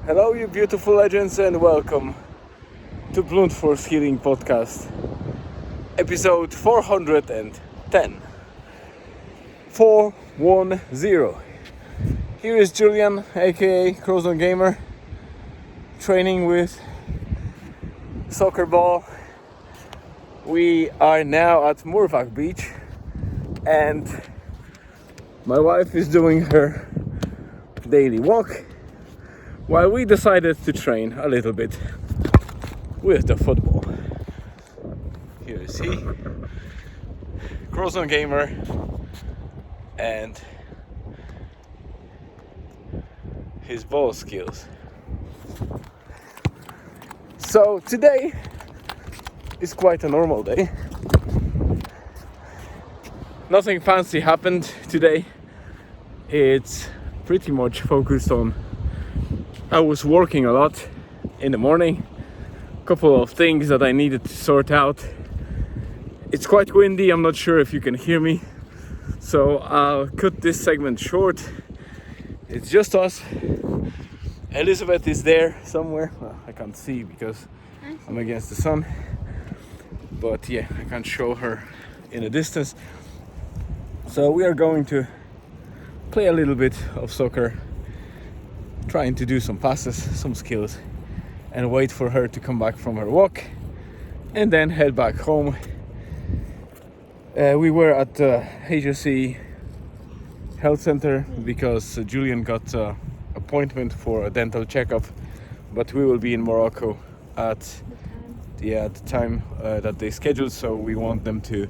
Hello, you beautiful legends, and welcome to Blunt Force Healing Podcast, episode 410. 410. Here is Julian, aka Crozon Gamer, training with soccer ball. We are now at Murvak Beach, and my wife is doing her daily walk, while we decided to train a little bit with the football. Here is he, Crozon Gamer, and his ball skills. So today is quite a normal day. Nothing fancy happened today. It's pretty much focused on, I was working a lot in the morning, a couple of things that I needed to sort out. It's quite windy, I'm not sure if you can hear me, so I'll cut this segment short. It's just us. Elizabeth is there somewhere. Well, I can't see because I'm against the sun, but yeah, I can't show her in a distance. So we are going to play a little bit of soccer, trying to do some passes, some skills, and wait for her to come back from her walk and then head back home. We were at the HSE health center because Julian got an appointment for a dental checkup, but we will be in Morocco at the time that they scheduled, so we want them to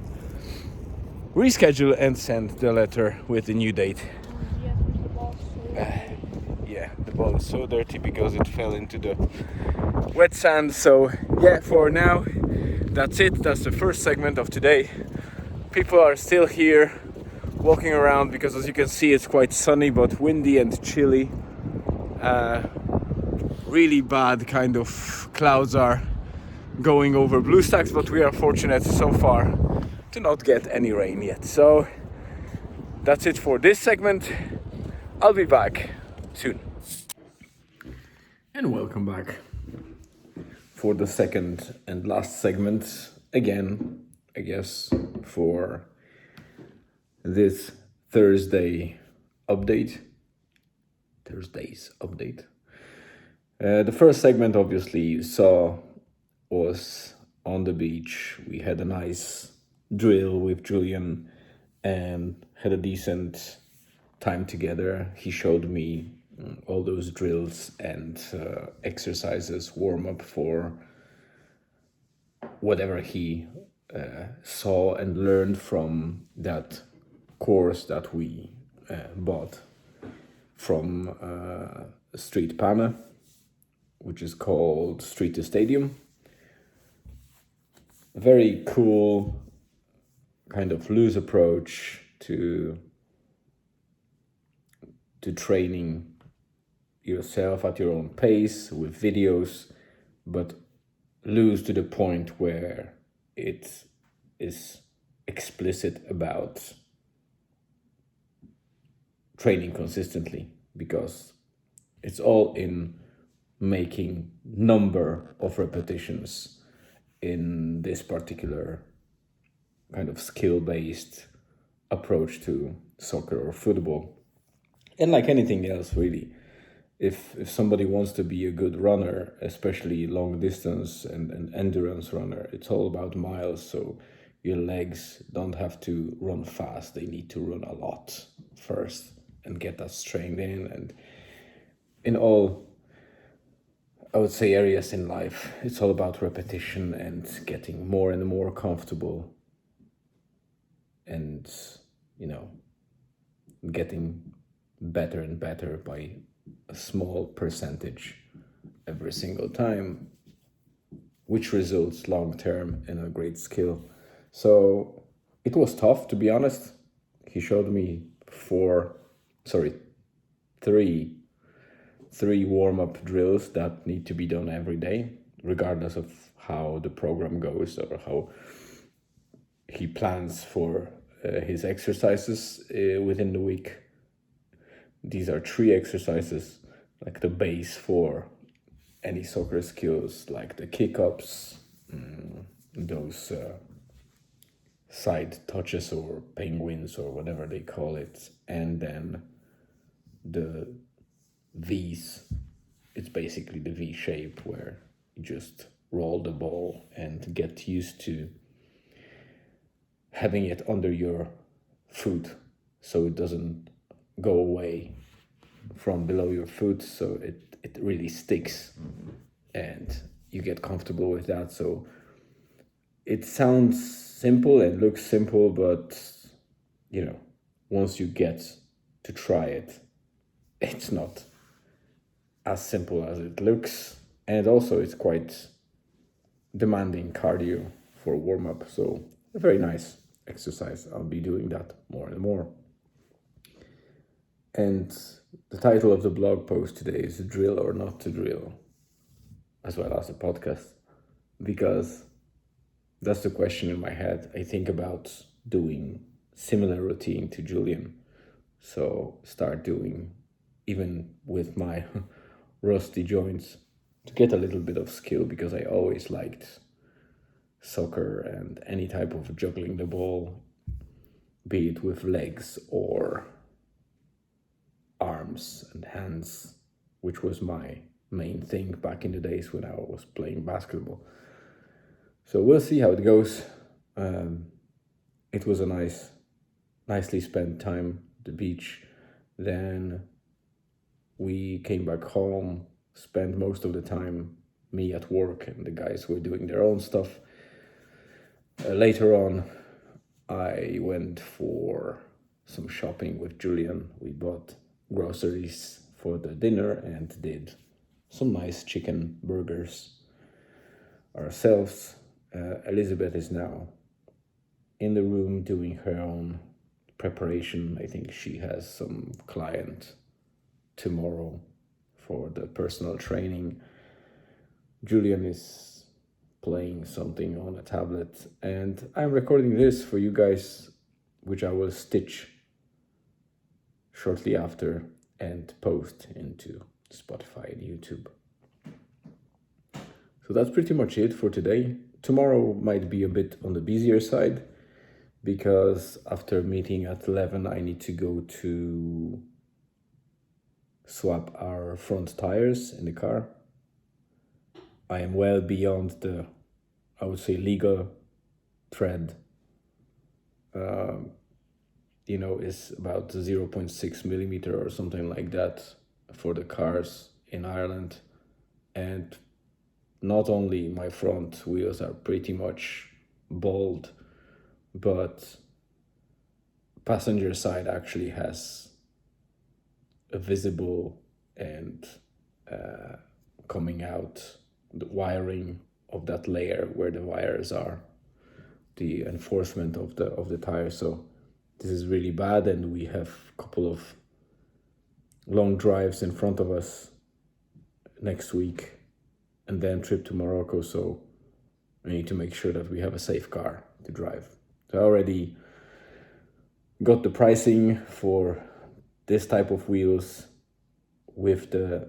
reschedule and send the letter with the new date. Yeah, the ball is so dirty because it fell into the wet sand. So yeah, for now, that's it. That's the first segment of today. People are still here walking around because, as you can see, it's quite sunny but windy and chilly. Really bad kind of clouds are going over blue stacks, but we are fortunate so far to not get any rain yet. So that's it for this segment. I'll be back soon. And welcome back for the second and last segment again, I guess, for this Thursday's update. The first segment, obviously, you saw was on the beach. We had a nice drill with Julian and had a decent time together. He showed me all those drills and exercises, warm up for whatever he saw and learned from that course that we bought from Street Pana, which is called Street to Stadium. Very cool, kind of loose approach to training yourself at your own pace with videos, but loose to the point where it is explicit about training consistently, because it's all in making number of repetitions in this particular kind of skill-based approach to soccer or football. And like anything else, really, if somebody wants to be a good runner, especially long distance and endurance runner, it's all about miles. So your legs don't have to run fast. They need to run a lot first and get that strained in. And in all, I would say, areas in life, it's all about repetition and getting more and more comfortable and, getting better and better by a small percentage every single time, which results long term in a great skill. So it was tough, to be honest. He showed me three warm-up drills that need to be done every day, regardless of how the program goes or how he plans for his exercises within the week. These are 3 exercises like the base for any soccer skills, like the kick-ups, those side touches or penguins or whatever they call it, and then the V's. It's basically the V shape where you just roll the ball and get used to having it under your foot so it doesn't go away from below your foot, so it really sticks and you get comfortable with that. So it sounds simple and looks simple, but once you get to try it, it's not as simple as it looks, and also it's quite demanding cardio for warm-up, so a very nice exercise. I'll be doing that more and more. And the title of the blog post today is Drill or Not to Drill, as well as the podcast, because that's the question in my head. I think about doing similar routine to Julian, so start doing, even with my rusty joints, to get a little bit of skill, because I always liked soccer and any type of juggling the ball, be it with legs or arms and hands, which was my main thing back in the days when I was playing basketball. So we'll see how it goes. It was a nicely spent time at the beach. Then we came back home, spent most of the time, me at work and the guys were doing their own stuff. Later on, I went for some shopping with Julian. We bought groceries for the dinner and did some nice chicken burgers ourselves. Elizabeth is now in the room doing her own preparation. I think she has some client tomorrow for the personal training. Julian is playing something on a tablet, and I'm recording this for you guys, which I will stitch shortly after and post into Spotify and YouTube. So that's pretty much it for today. Tomorrow might be a bit on the busier side, because after meeting at 11, I need to go to swap our front tires in the car. I am well beyond the, I would say, legal tread. Is about 0.6 millimeter or something like that for the cars in Ireland. And not only my front wheels are pretty much bald, but passenger side actually has a visible and coming out the wiring of that layer where the wires are, the enforcement of the tire. So this is really bad, and we have a couple of long drives in front of us next week and then trip to Morocco, so we need to make sure that we have a safe car to drive. So I already got the pricing for this type of wheels with the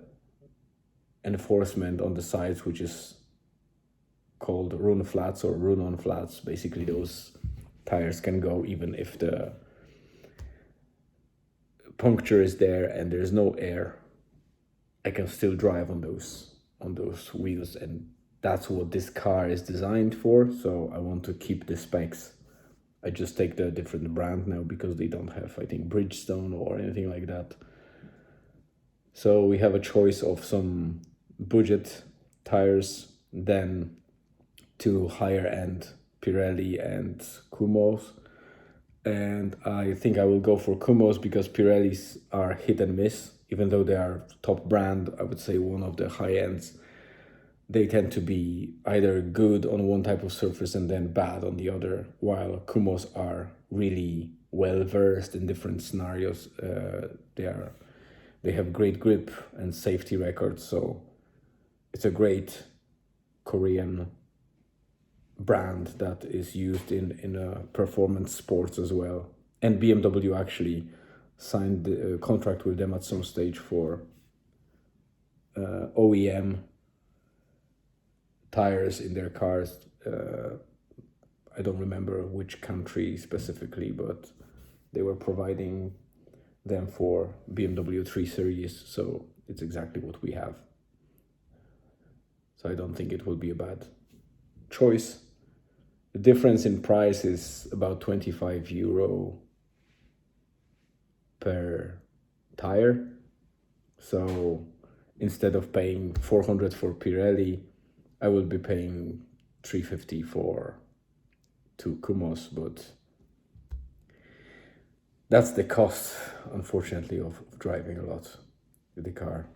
enforcement on the sides, which is called run flats or run-on flats. Basically, those tires can go even if the puncture is there and there's no air. I can still drive on those wheels, and that's what this car is designed for. So I want to keep the specs. I just take the different brand now because they don't have, I think, Bridgestone or anything like that. So we have a choice of some budget tires, then to higher end Pirelli and Kumos. And I think I will go for Kumos because Pirellis are hit and miss. Even though they are top brand, I would say one of the high ends, they tend to be either good on one type of surface and then bad on the other, while Kumos are really well versed in different scenarios. They have great grip and safety records, so it's a great Korean brand that is used in performance sports as well. And BMW actually signed a contract with them at some stage for OEM tires in their cars. I don't remember which country specifically, but they were providing them for BMW 3 Series, so it's exactly what we have. So I don't think it will be a bad choice. The difference in price is about 25 euro per tire. So instead of paying 400 for Pirelli, I will be paying 350 for 2 Kumos, but that's the cost, unfortunately, of driving a lot with the car.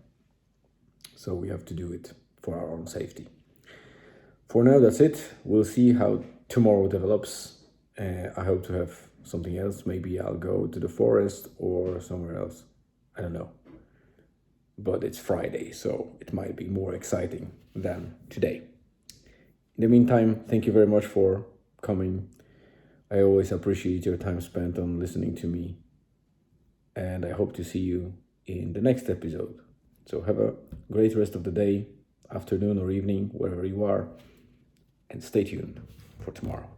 So we have to do it for our own safety. For now, that's it. We'll see how tomorrow develops. I hope to have something else. Maybe I'll go to the forest or somewhere else. I don't know. But it's Friday, so it might be more exciting than today. In the meantime, thank you very much for coming. I always appreciate your time spent on listening to me. And I hope to see you in the next episode. So have a great rest of the day, afternoon or evening, wherever you are. And stay tuned for tomorrow.